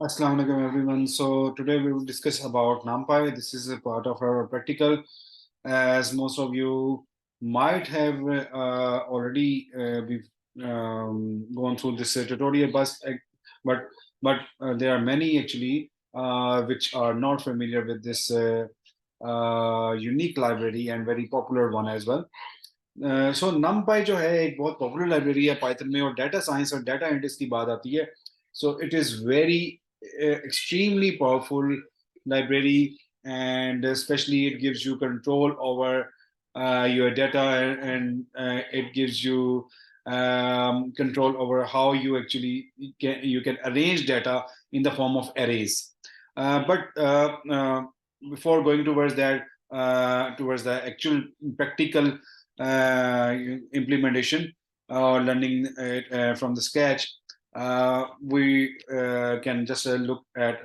Assalamu alaikum everyone. So today we will discuss about Numpy. This is a part of our practical, as most of you might have already we've gone through this tutorial, but there are many actually which are not familiar with this unique library and very popular one as well. So numpy जो है एक बहुत popular library है Python में और data science और data analytics की बात आती है so it is very extremely powerful library and especially it gives you control over your data and it gives you control over how you actually you can arrange data in the form of arrays but before going towards that towards the actual practical implementation or learning it from the scratch, we can just look at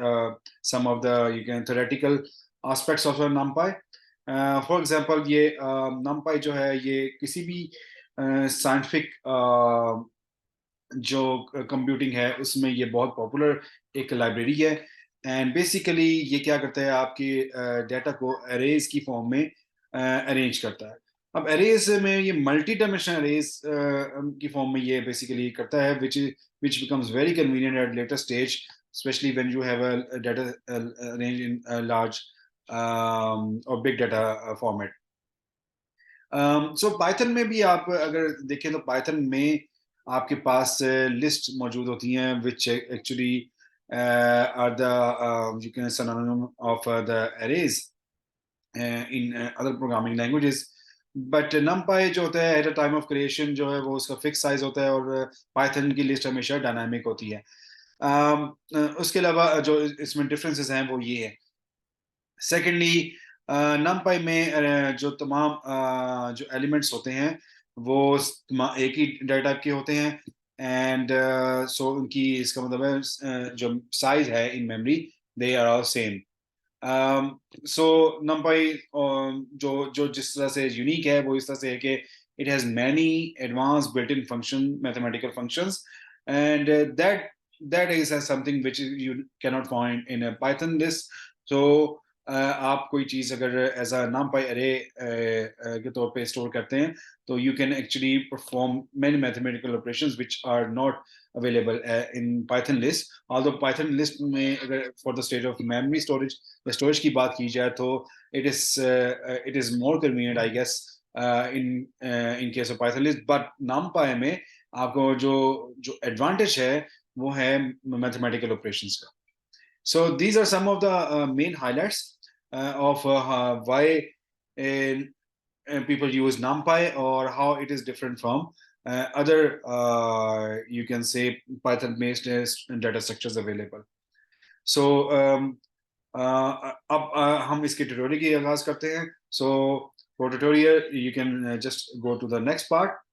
some of the theoretical aspects of a numpy. For example, ये numpy जो है ये किसी भी scientific जो computing है उसमें ये बहुत पॉपुलर एक लाइब्रेरी है एंड बेसिकली ये क्या करता है आपके डाटा को अरेज की फॉर्म में अरेंज करता है अब अरेज में ये मल्टी डायमेंशनल अरेज की फॉर्म में ये बेसिकली करता है which becomes very convenient at later stage especially when you have a data arranged in a large or big data format. So Python में भी आप अगर देखें तो पाइथन में आपके पास लिस्ट मौजूद होती हैं which actually are the you can synonym of the arrays in other programming languages but numpy जो होता है at a time of creation जो है वो उसका फिक्स साइज होता है और पाइथन की लिस्ट हमेशा डायनामिक होती है उसके अलावा जो इसमें डिफरेंसेस हैं वो ये है सेकेंडली numpy में जो तमाम जो एलिमेंट्स होते हैं वो एक ही डाटा के होते हैं एंड सो उनकी इसका मतलब है जो साइज है in memory they are all same so numpy जो जो जिस तरह से यूनिक है वो इस तरह से है कि it has many advanced built-in mathematical functions and that is something which you cannot find in a Python list. So आप कोई चीज अगर एज अ numpy array के तौर पे स्टोर करते हैं तो you can actually perform many mathematical operations which are not available in Python list. Although Python list में अगर for the state of memory storage की बात की जाए तो it is more convenient I guess in case of Python list. But numpy में आपको जो advantage है वो है mathematical operations का. So these are some of the main highlights of why people use numpy or how it is different from other you can say Python based data structures available. So अब हम इसके tutorial की आगाज करते हैं. So for tutorial you can just go to the next part